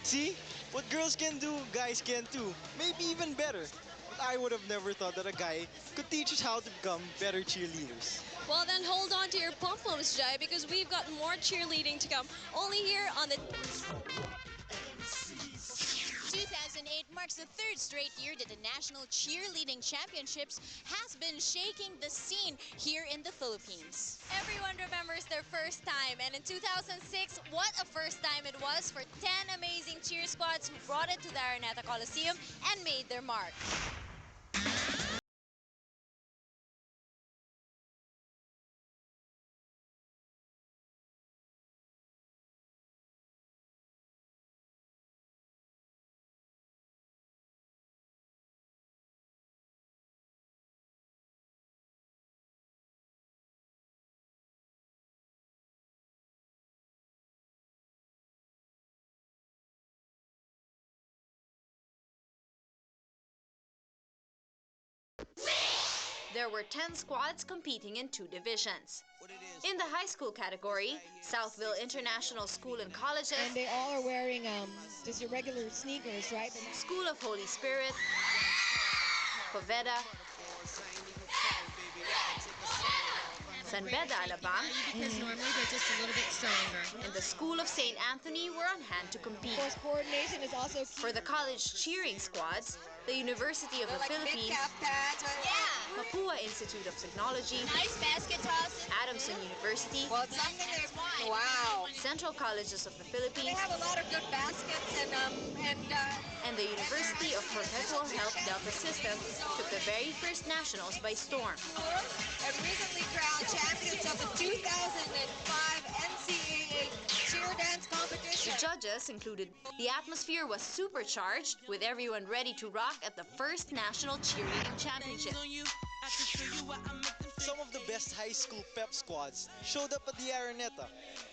See? What girls can do, guys can too. Maybe even better. But I would have never thought that a guy could teach us how to become better cheerleaders. Well, then hold on to your pom-poms, Jai, because we've got more cheerleading to come. Only here on the 2008 marks the third straight year that the National Cheerleading Championships has been shaking the scene here in the Philippines. Everyone remembers their first time, and in 2006, what a first time it was for 10 amazing cheer squads who brought it to the Araneta Coliseum and made their mark. There were 10 squads competing in 2 divisions. In the high school category, Southville International School and Colleges, and they all are wearing just your regular sneakers, right? School of Holy Spirit, Poveda, San Beda Alabang, because normally they're just a little bit stronger. And the School of St. Anthony were on hand to compete. Of course, coordination is also key. For the college cheering squads, the University of the Philippines, Mapua Institute of Technology, Nice basket tosses. Adamson University, Well, it's something there's wow. Central Colleges of the They Philippines, have a lot of good baskets and the University of Perpetual Health Delta System took the very first nationals by storm. and recently crowned champions of the 2005 NCAA cheer dance competition. The judges included the atmosphere was supercharged with everyone ready to rock at the first National Cheerleading Championship. Some of the best high school pep squads showed up at the Araneta,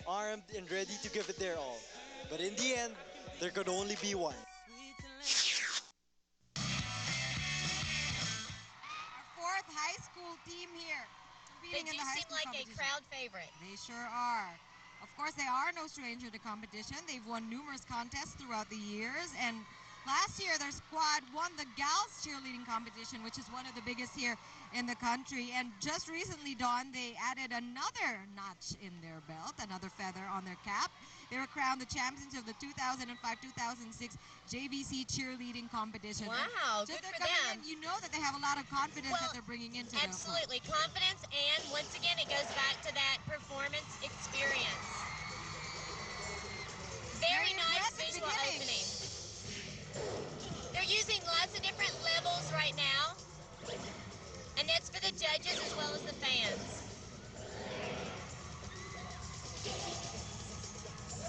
armed and ready to give it their all. But in the end, there could only be one. Our fourth high school team here. They Competing do in the high seem school like a competition. crowd favorite. They sure are. Of course, they are no stranger to competition. They've won numerous contests throughout the years. And last year, their squad won the Gals Cheerleading competition, which is one of the biggest here in the country. And just recently, Dawn, they added another notch in their belt, another feather on their cap. They were crowned the champions of the 2005-2006 JVC cheerleading competition. Wow, Just good they're for coming them. in, you know that they have a lot of confidence Well, that they're bringing into their float. Absolutely, confidence, and once again, it goes back to that performance experience. Very nice impressive visual beginning. opening. They're using lots of different levels right now, and that's for the judges as well as the fans.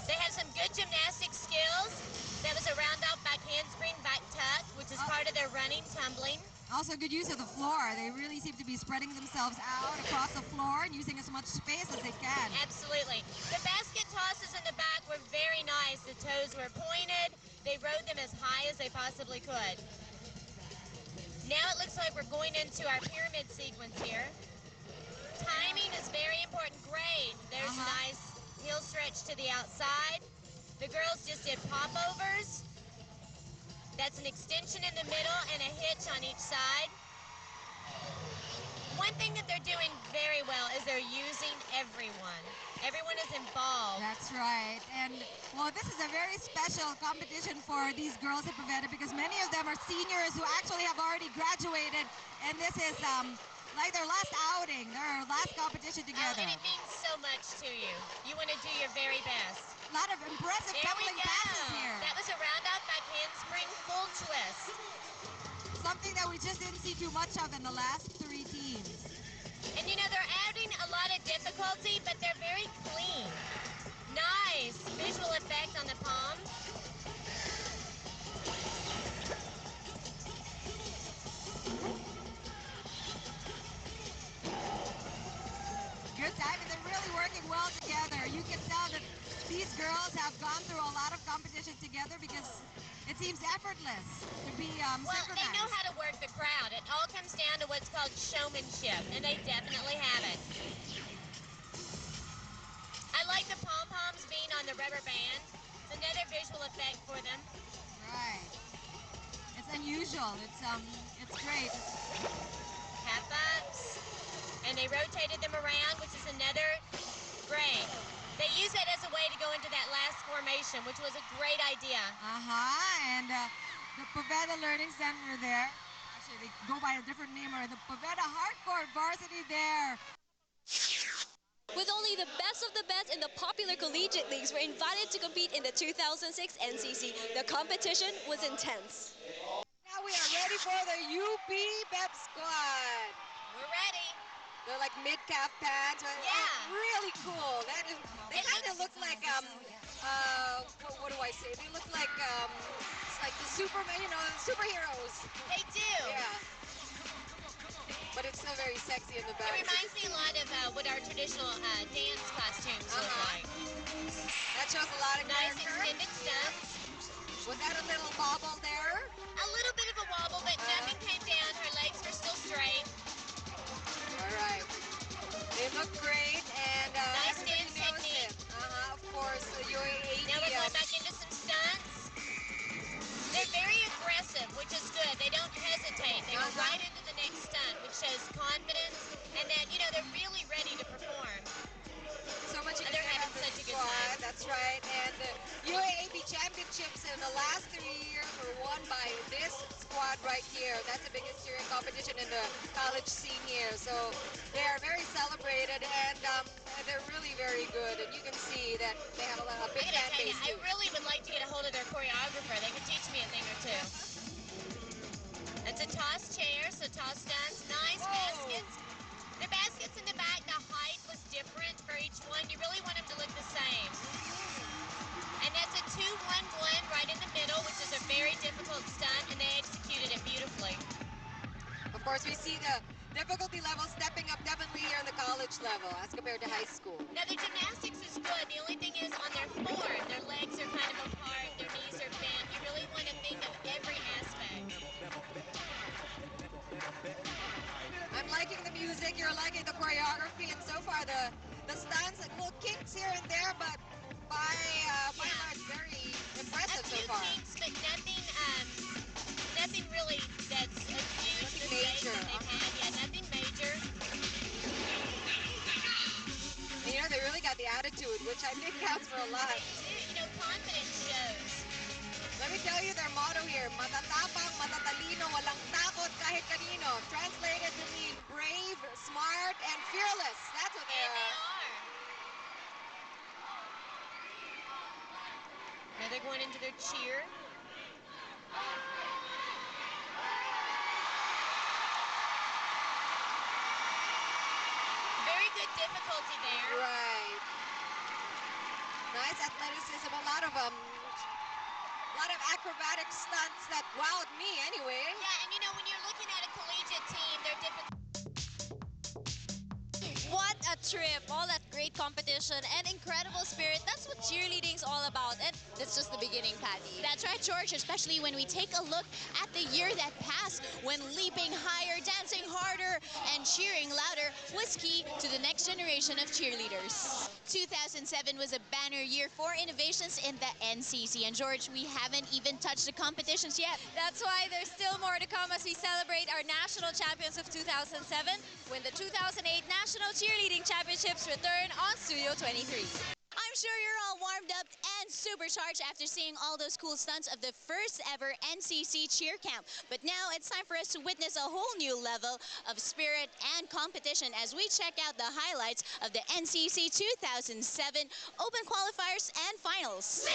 They have some good gymnastic skills. That was a round-off back handspring, back tuck, which is part of their running, tumbling. Also good use of the floor. They really seem to be spreading themselves out across the floor and using as much space as they can. Absolutely. The basket tosses in the back were very nice. The toes were pointed. They rode them as high as they possibly could. Now it looks like we're going into our pyramid sequence here. Timing is very important. Great. There's a nice heel stretch to the outside. The girls just did popovers. That's an extension in the middle and a hitch on each side. One thing that they're doing very well is they're using everyone. Everyone is involved. That's right. And, well, this is a very special competition for these girls at Poveda because many of them are seniors who actually have already graduated. And this is like their last outing, their last competition together. And it means so much to you. You want to do your very best. A lot of impressive There we tumbling go. passes here. That was a round-off back handspring full twist. Something that we just didn't see too much of in the last 3 teams. And you know, they're adding a lot of difficulty, but they're very clean. Nice visual effect on the palm. Good time, and they're really working well together. You can tell that these girls have gone through a lot of competition together because it seems effortless to be Well, synchronized. they know how to work the crowd. It all comes down to what's called showmanship, and they definitely have it. I like the pom-poms being on the rubber band. It's another visual effect for them. unusual. It's great. Half ups. And they rotated them around, which is another great. They use that as a way to go into that last formation, which was a great idea. And the Poveda Learning Center there. Actually, they go by a different name, or the Poveda Hardcore Varsity there. With only the best of the best in the popular collegiate leagues were invited to compete in the 2006 NCC. The competition was intense. Now we are ready for the UP Pep Squad. We're ready. They're like mid-calf pads. Yeah. Really cool. They kind of look like, what do I say? They look like, it's like the Superman, superheroes. They do. Yeah. But it's still very sexy in the back. It reminds me a lot of what our traditional dance costumes look like. That shows a lot of Nice character. extended stunts. Was that a little bobble there? A little bit of a wobble, but nothing came down. Her legs were still straight. All right. They look great, and Nice everybody dance knows technique. it. Of course, the UAE. Now we're going back into some stunts. They're very aggressive, which is good. They don't hesitate. They go right into the next stunt, which shows confidence, and that, they're really ready to perform. So much you And can they're say having about such a this good squad. time. That's right. And the UAAB championships in the last 3 years were won by this squad right here. That's the biggest cheering competition in the college scene here. So they are very celebrated, and they're really very good. And you can see that they have a big I fan gotta tell you, base I too. really would like to get a hold of their choreographer. They could teach me a thing or two. It's a toss chair, so toss stunts. Nice baskets. The baskets in the back, the height was different for each one. You really want them to look the same. And that's a 2-1-1 right in the middle, which is a very difficult stunt, and they executed it beautifully. Of course, we see the difficulty level stepping up definitely here in the college level as compared to high school. Now, their gymnastics is good. The only thing is on their form, their legs are kind of apart, their knees are bent. You really want to think of every aspect. I'm liking the music, you're liking the choreography, and so far the stunts, little kicks here and there, but by and large, very impressive so far. A few kinks, but nothing really that's a huge Nothing mistake major. that they've had. Yeah, nothing major. And, they really got the attitude, which I think counts for a lot. Confidence shows. Let me tell you their motto here, matatapang, matatalino, walang takot kahit kanino. Translated to mean brave, smart, and fearless. That's what they are. Now they're going into their cheer. Very good difficulty there. Right. Nice athleticism, a lot of acrobatic stunts that wowed me anyway. Yeah, and when you're looking at a collegiate team, they're difficult. What a trip. All that great competition and incredible spirit. That's what cheerleading's all about. And that's just the beginning, Patty. That's right, George, especially when we take a look at the year that passed when leaping higher, dancing harder, and cheering louder was key to the next generation of cheerleaders. 2007 was a banner year for innovations in the NCC. And George, we haven't even touched the competitions yet. That's why there's still more to come as we celebrate our national champions of 2007 when the 2008 National Cheerleading Championships return on Studio 23. I'm sure you're all warmed up and supercharged after seeing all those cool stunts of the first ever NCC cheer camp. But now it's time for us to witness a whole new level of spirit and competition as we check out the highlights of the NCC 2007 Open Qualifiers and Finals.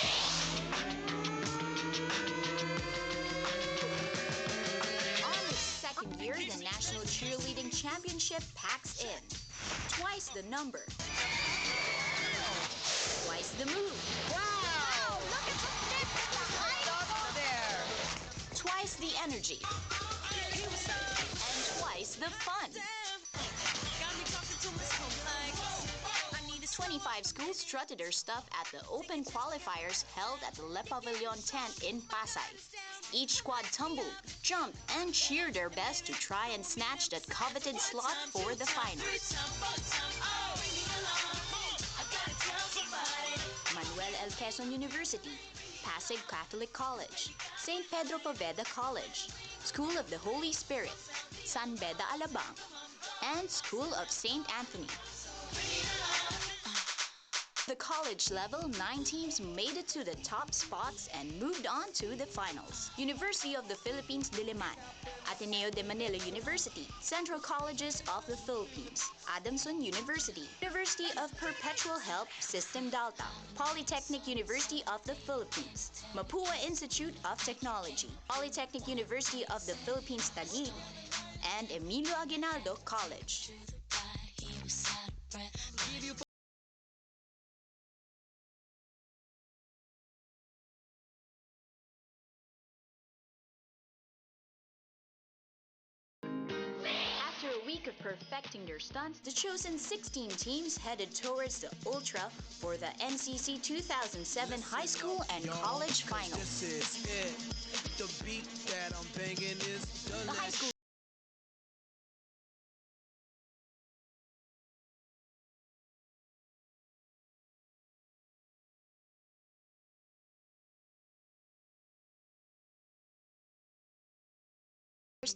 On its second year, the National Cheerleading Championship packs in twice the number, twice the move. Wow! Look at the flip in the height there. Twice the energy. And twice the fun. 25 schools strutted their stuff at the Open Qualifiers held at the Le Pavilion tent in Pasay. Each squad tumbled, jumped, and cheered their best to try and snatch that coveted slot for the finals. Manuel L. Quezon University, Pasig Catholic College, St. Pedro Poveda College, School of the Holy Spirit, San Beda Alabang, and School of St. Anthony. The college level, 9 teams made it to the top spots and moved on to the finals. University of the Philippines, Diliman, Ateneo de Manila University, Central Colleges of the Philippines, Adamson University, University of Perpetual Help, System Delta, Polytechnic University of the Philippines, Mapua Institute of Technology, Polytechnic University of the Philippines, Taguig, and Emilio Aguinaldo College. After a week of perfecting their stunts, the chosen 16 teams headed towards the Ultra for the NCC 2007 High School and College Finals. This is it. The beat that I'm banging is The high school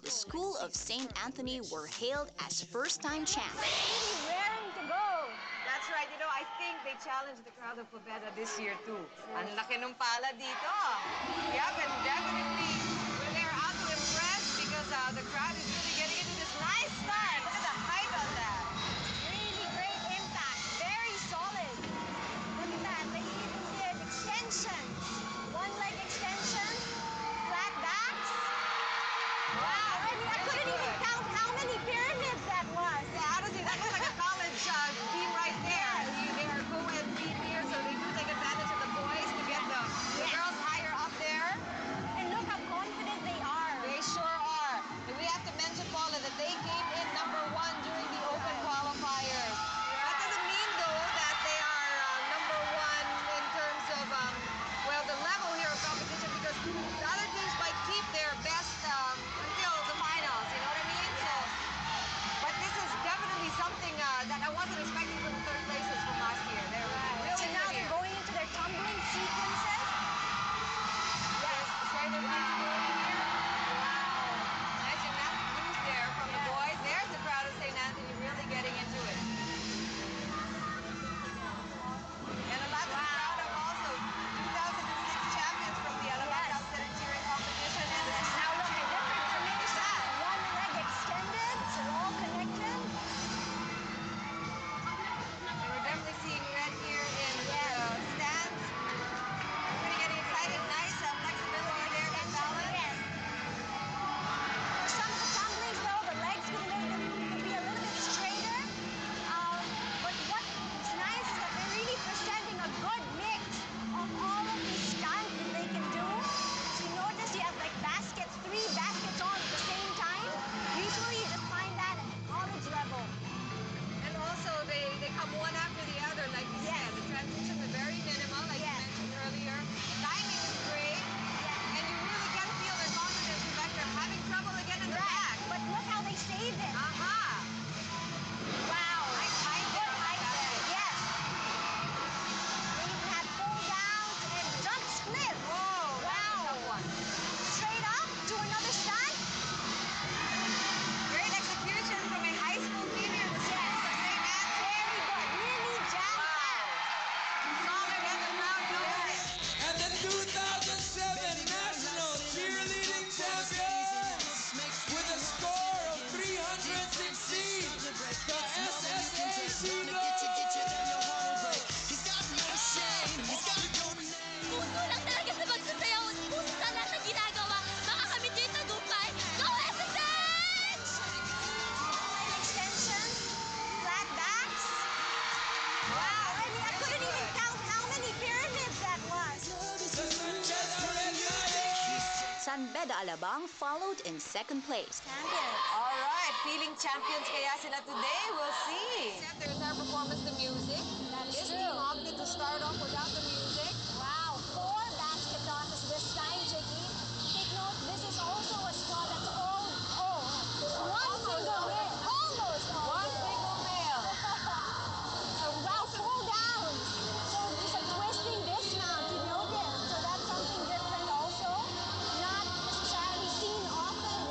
the School of St. Anthony were hailed as first-time champs. Raring to go. That's right. You know, I think they challenged the crowd of Pobeda this year, too. Ang laki ng pala dito. Yep, and definitely they're out to impress because the crowd is really getting into this nice start. Look at the height on that. Really great impact. Very solid. Look at that. They even did extensions. One-leg extensions, flat backs. Wow. I mean, I couldn't even count how many pyramids that was. Yeah, honestly, that looks like a college team right there. They are co-ed team here, so they do take advantage of the boys to get the girls higher up there. And look how confident they are. They sure are. And we have to mention, Paula, that they came in number 1 during the open qualifiers. That doesn't mean, though, that they are number 1 in terms of, well, the level here of competition, because the other teams might keep their best until the finals, you know what I mean? So, but this is definitely something that I wasn't expecting from the third places from last year. They're really So now they're going into their tumbling sequences. Yes, right there, here. Wow. Nice gymnastic moves there from the boys. There's the crowd of St. Anthony really getting into it. And a lot to be proud of also. 2006 champions from the Alabang Center cheering competition. And this is Now look, a different formation. One leg extended, so all connected. And we're definitely seeing red here in the stands. Everybody getting excited. Nice flexibility there with balance. For some of the tumblings, though, the legs could be a little bit straighter. But what's nice is that they're really presenting a good mix of all of these stunts that they can do. So you notice you have like baskets, 3 baskets on at the same time. Usually you just find that at the college level. And also they come one after the other, like you said. The transitions are very minimal, like you mentioned earlier. The timing is great. And you really can feel their confidence. In fact, they're having trouble again in the back. But look how they saved it. Wow. Nice height there on that basket. Yes. They even had pull downs and jump split. Whoa, wow. that's a tough one. Straight up to another stunt. Great execution from a high school team here in the School of St. Anthony. Very good. Really jam-packed. Solid, and the crowd knows it. And the 2007 National Cheerleading Champions with a score of 316, the SSA Seagulls! Puso lang talaga sa pagsasayaw at puso sa lahat ng ginagawa. Makakamit yung tagumpay. Go SSH! Leg extension, flat backs. Wow, I mean, I couldn't even count how many pyramids that was. San Beda Alabang followed in second place. All right, feeling champions kaya sila today. We'll see. There's our performance, the music. That is This true. team opted to start off without the music. Wow, 4 basket tosses this time, Jiggy. Take note, this is also a squad that's one single male. Almost all One girls. single male. So wow, pull downs. So it's a twisting dismount, you notice. So that's something different also. Not necessarily seen often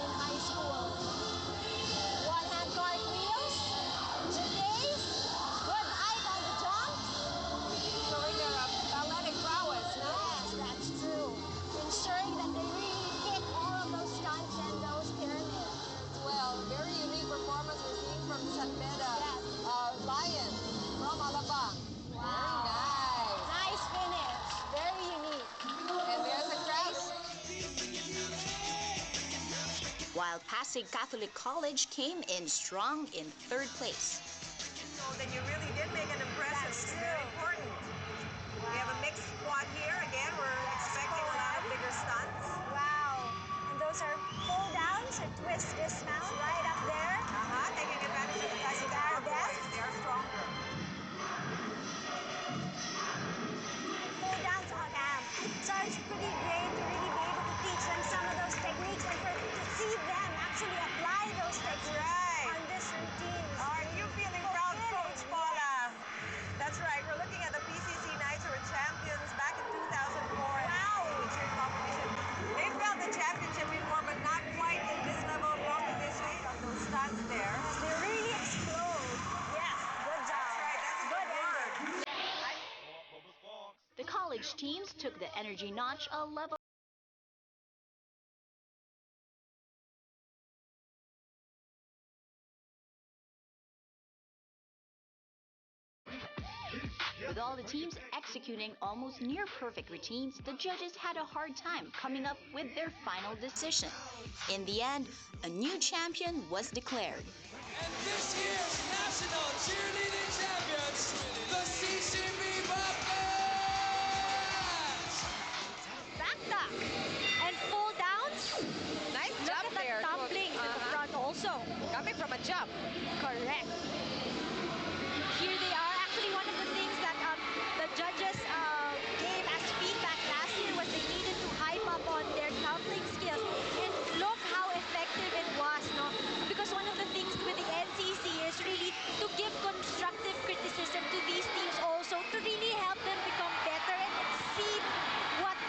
while Pasig Catholic College came in strong in third place. So then you really did make an impression, which is very important. We have a mixed squad here. Again, we're expecting a lot of bigger stunts. Wow. And those are pull downs, a twist dismount right up there. Taking advantage of the fact that they are boys. They are stronger. And pull downs on them. So it's pretty great to really be able to teach them some of those techniques and to see them actually apply those techniques on this routine. Are you feeling proud, Coach Paula? That's right. We're looking at the PCC Knights who were champions back in 2004 in the cheer competition. They felt the championship before, but not quite in this level of competition on those stunts there. They really explode. Yes, good job. That's right. That's a good word. The college teams took the energy notch a level. With all the teams executing almost near perfect routines, the judges had a hard time coming up with their final decision. In the end, a new champion was declared. And this year's national cheerleading champions, the CCB Bobcats! Back duck and full downs. Nice Look jump at the there. tumbling to the front also. Coming from a jump. Correct. Here they are. Actually, one of the things that the judges gave as feedback last year was they needed to hype up on their tumbling skills. And look how effective it was, no? Because one of the things with the NCC is really to give constructive criticism to these teams also to really help them become better and exceed what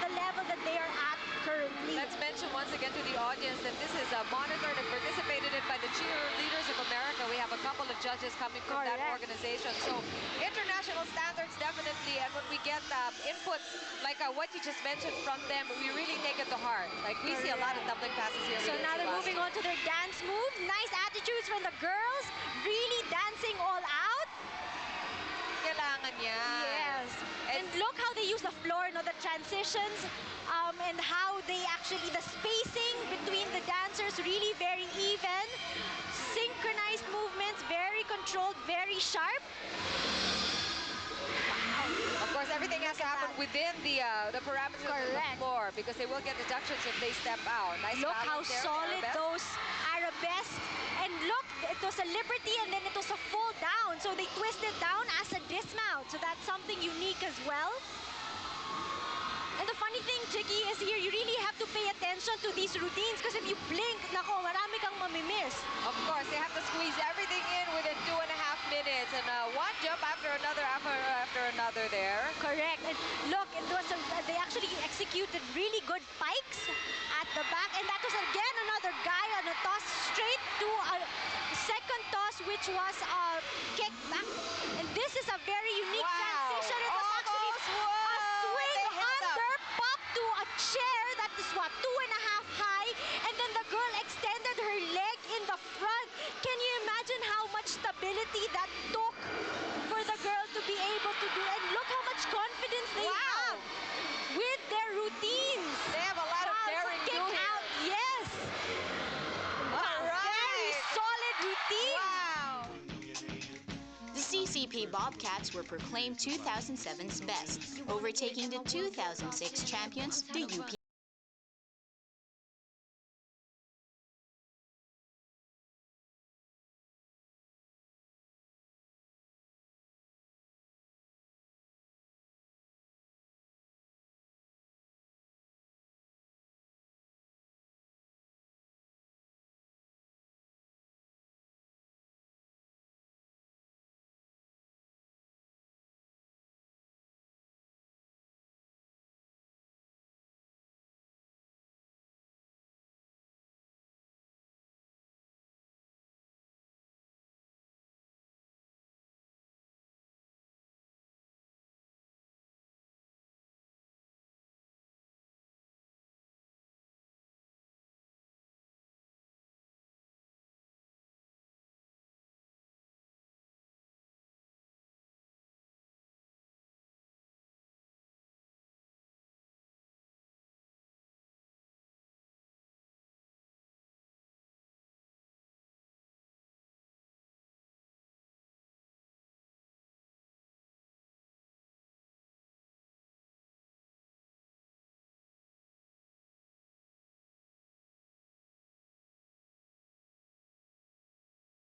the level that they are at currently. Let's mention once again to the audience that this is monitored and participated in by the Cheerleaders of America. We have a couple of judges coming from that organization. So international standards definitely, and when we get inputs like what you just mentioned from them, we really take it to heart. Like we see a lot of tumbling passes here. So now they're moving on to their dance move. Nice attitudes from the girls. Really dancing all out. Kailangan niya. Yes. And look how they use the floor, no, the transitions, and how they actually, the spacing between the dancers, really very even. Synchronized movements, very controlled, very sharp. Wow. Of course, everything has to happen within the parameters of the floor because they will get deductions if they step out. Nice look how there, solid those arabesques. And look, it was a liberty and then it was a full down. So they twisted down as a dismount. So that's something unique as well. And the funny thing, Chicky, is here you really have to pay attention to these routines because if you blink, nako, marami kang mamimiss. Of course, they have to squeeze everything in within 2.5 minutes. And one jump after another there. Correct. And look, it was they actually executed really good pikes at the back. And that was again another guy on a toss straight to a second toss, which was a kick back. And this is a very unique transition. It was actually a swing under, pop to a chair that is what, 2.5 high. And then the girl extended her leg in the front. Can you imagine how much stability that took for the girl to be able to do? And look how much confidence they have with their routines. They have a lot of daring kick out. Yes. Very solid routine. Wow. The CCP Bobcats were proclaimed 2007's best, overtaking the 2006 champions, the UP.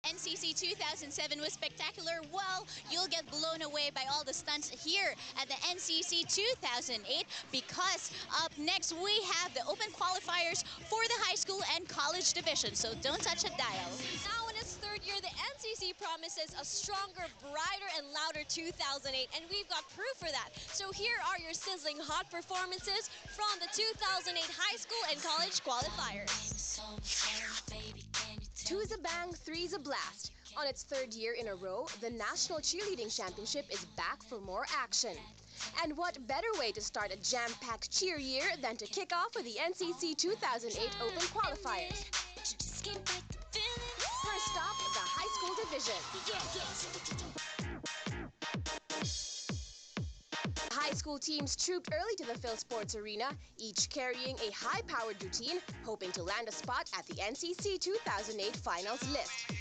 NCC 2007 was spectacular, well, you'll get blown away by all the stunts here at the NCC 2008 because up next we have the open qualifiers for the high school and college division, so don't touch a dial. Now in its third year, the NCC promises a stronger, brighter, and louder 2008, and we've got proof for that. So here are your sizzling hot performances from the 2008 high school and college qualifiers. Two's a bang, three's a blast. On its third year in a row, the National Cheerleading Championship is back for more action. And what better way to start a jam-packed cheer year than to kick off with the NCC 2008 Open Qualifiers. First stop, the high school division. High school teams trooped early to the Phil Sports Arena, each carrying a high-powered routine, hoping to land a spot at the NCC 2008 finals list.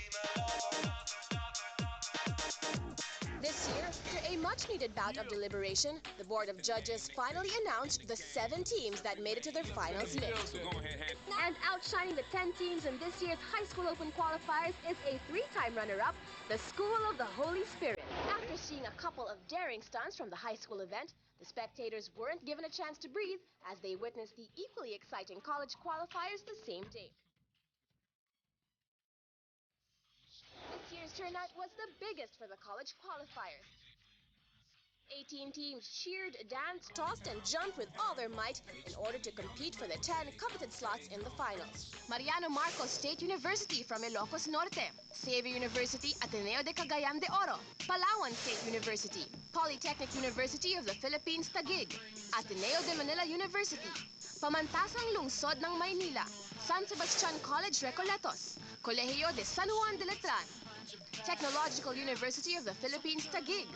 This year, after a much-needed bout of deliberation, the Board of Judges finally announced the 7 teams that made it to their finals list. And outshining the 10 teams in this year's High School Open Qualifiers is a 3-time runner-up, the School of the Holy Spirit. After seeing a couple of daring stunts from the high school event, the spectators weren't given a chance to breathe as they witnessed the equally exciting college qualifiers the same day. This year's turnout was the biggest for the college qualifiers. 18 teams cheered, danced, tossed, and jumped with all their might in order to compete for the 10 coveted slots in the finals. Mariano Marcos State University from Ilocos Norte, Xavier University, Ateneo de Cagayan de Oro, Palawan State University, Polytechnic University of the Philippines, Taguig, Ateneo de Manila University, Pamantasang Lungsod ng Maynila, San Sebastian College Recoletos, Colegio de San Juan de Letran, Technological University of the Philippines, Taguig,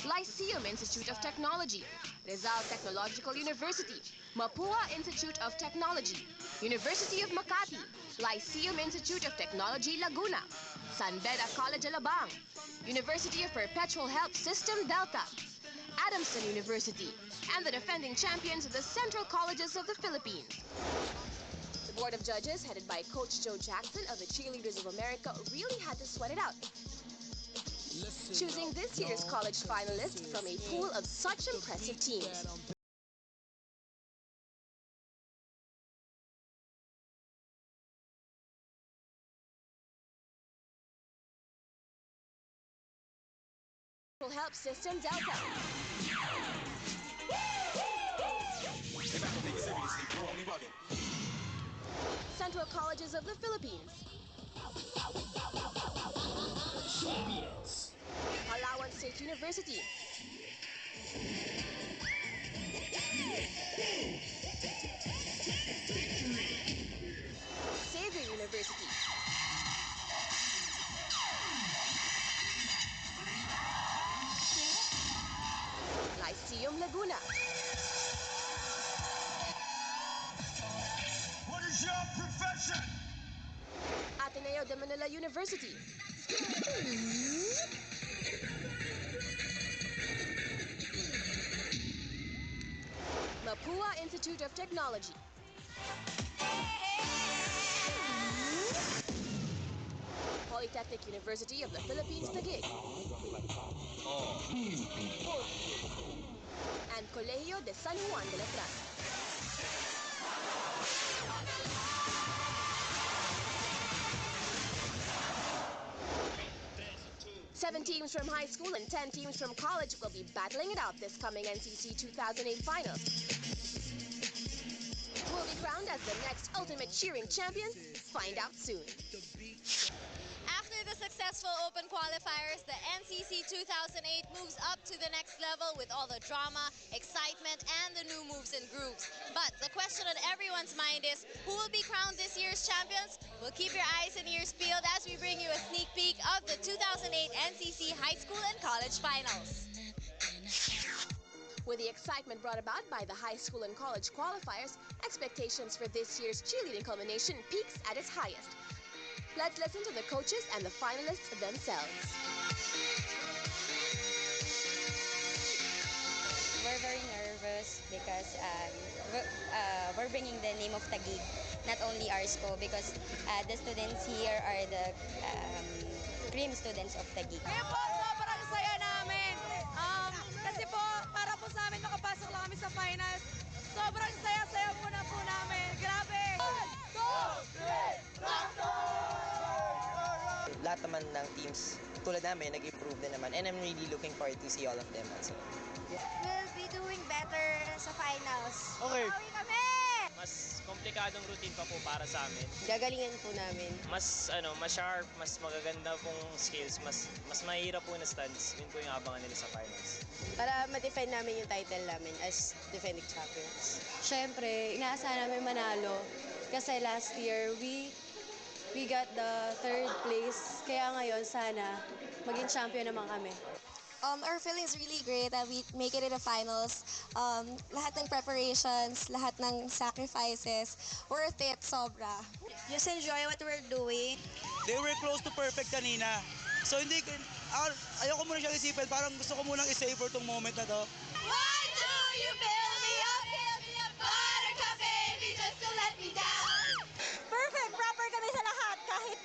Lyceum Institute of Technology, Rizal Technological University, Mapua Institute of Technology, University of Makati, Lyceum Institute of Technology, Laguna, San Beda College, Alabang, University of Perpetual Help System, Delta, Adamson University, and the defending champions of the Central Colleges of the Philippines. The Board of Judges, headed by Coach Joe Jackson of the Cheerleaders of America, really had to sweat it out, choosing this year's college finalists from a pool of such impressive teams. Help System Delta, Central Colleges of the Philippines, Palawan State University, Xavier University, Lyceum Laguna, What is your profession? Ateneo de Manila University, Mapua Institute of Technology, Polytechnic University of the Philippines, Taguig, and Colegio de San Juan de Letran. 7 teams from high school and 10 teams from college will be battling it out this coming NCC 2008 finals. Who will be crowned as the next ultimate cheering champions? Find out soon. After the successful open qualifiers, the NCC 2008 moves up to the next level with all the drama, excitement, and the new moves and grooves. But the question on everyone's mind is, who will be crowned this year's champions? We'll keep your eyes and ears peeled as we bring you a sneak peek of the 2008 NCC High School and College Finals. With the excitement brought about by the high school and college qualifiers, expectations for this year's cheerleading culmination peaks at its highest. Let's listen to the coaches and the finalists themselves. We're very nervous because we're bringing the name of Taguig, not only our school, because the students here are the cream students of Taguig. Ngayon po, sobrang saya namin. Kasi po, para po sa amin makapasok lang kami sa finals. Sobrang saya-saya muna po namin. Grabe! 1, 2, 3, lahat naman ng teams tulad namin, nag-improve din naman. And I'm really looking forward to see all of them also. We'll be doing better sa finals. Okay. Bawi kami! Mas komplikadong routine pa po para sa amin. Gagalingan po namin. Mas mas sharp, mas magaganda pong skills, mas mahirap po na stunts. Yun po yung abangan nila sa finals. Para ma-defend namin yung title namin as defending champions. Siyempre, inaasahan namin manalo. Kasi last year, we got the 3rd place. Kaya ngayon, sana maging champion naman kami. Our feeling is really great that we make it in the finals. Lahat ng preparations, lahat ng sacrifices, worth it, sobra. Just enjoy what we're doing. They were close to perfect kanina. So ayoko muna siyang isipin, parang gusto ko munang i-savor tong moment na to. Why do you build me up, buttercup baby, just to let me down? Perfect! Proper kami sa lahat. Kahit,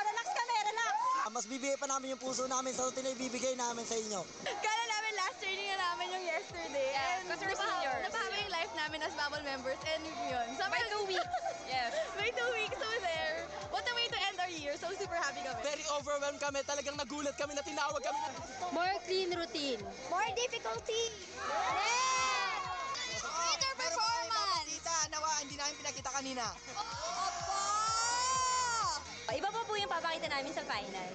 relax kami, relax. Mas bibigay pa namin yung puso namin sa routine na ibibigay namin sa inyo. Kala namin last training na namin yung yesterday. Yeah, because we're seniors. Napahaba yung life namin as Bubble members and yun. By 2 weeks. Yes. By 2 weeks, so there. What a way to end our year. So super happy kami. Very overwhelmed kami. Talagang nagulat kami na tinawag kami. More clean routine. More difficulty. Greater performance. Nawa, hindi namin pinakita kanina. Iba pa po yung papakita namin sa final.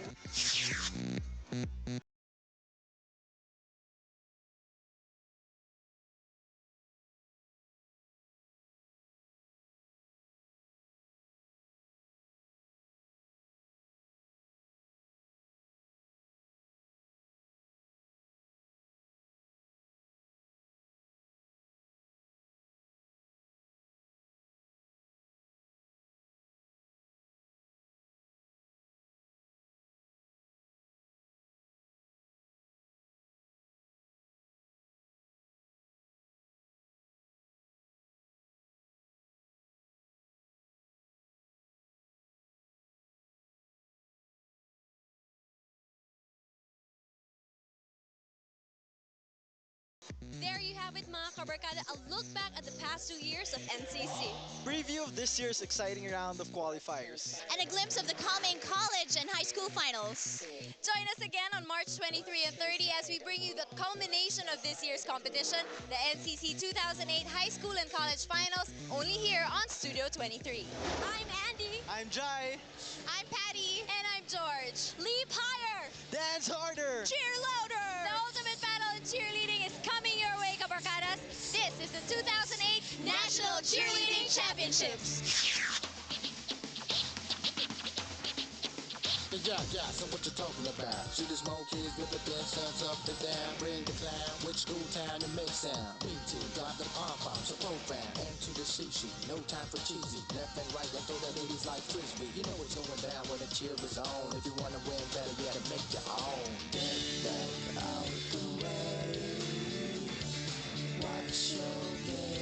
There you have it, mga kabarkada, a look back at the past 2 years of NCC. Preview of this year's exciting round of qualifiers. And a glimpse of the coming college and high school finals. Join us again on March 23 and 30 as we bring you the culmination of this year's competition, the NCC 2008 High School and College Finals, only here on Studio 23. I'm Andi. I'm Jai. I'm Patty. And I'm George. Leap higher. Dance harder. Cheer louder. The ultimate battle in cheerleading is coming your way, kabarkadas. This is the 2008 National Cheerleading Championships. Yeah, so what you talking about? See the small kids with the dance hands up and down, bring the clown, which school town to make sound. Me too, got them pom-poms, so profound, and to the sushi, no time for cheesy, left and right, and throw the ladies like frisbee. You know what's going down when the cheer is on. If you wanna win better, you gotta make your own. Get that out the way, watch your game.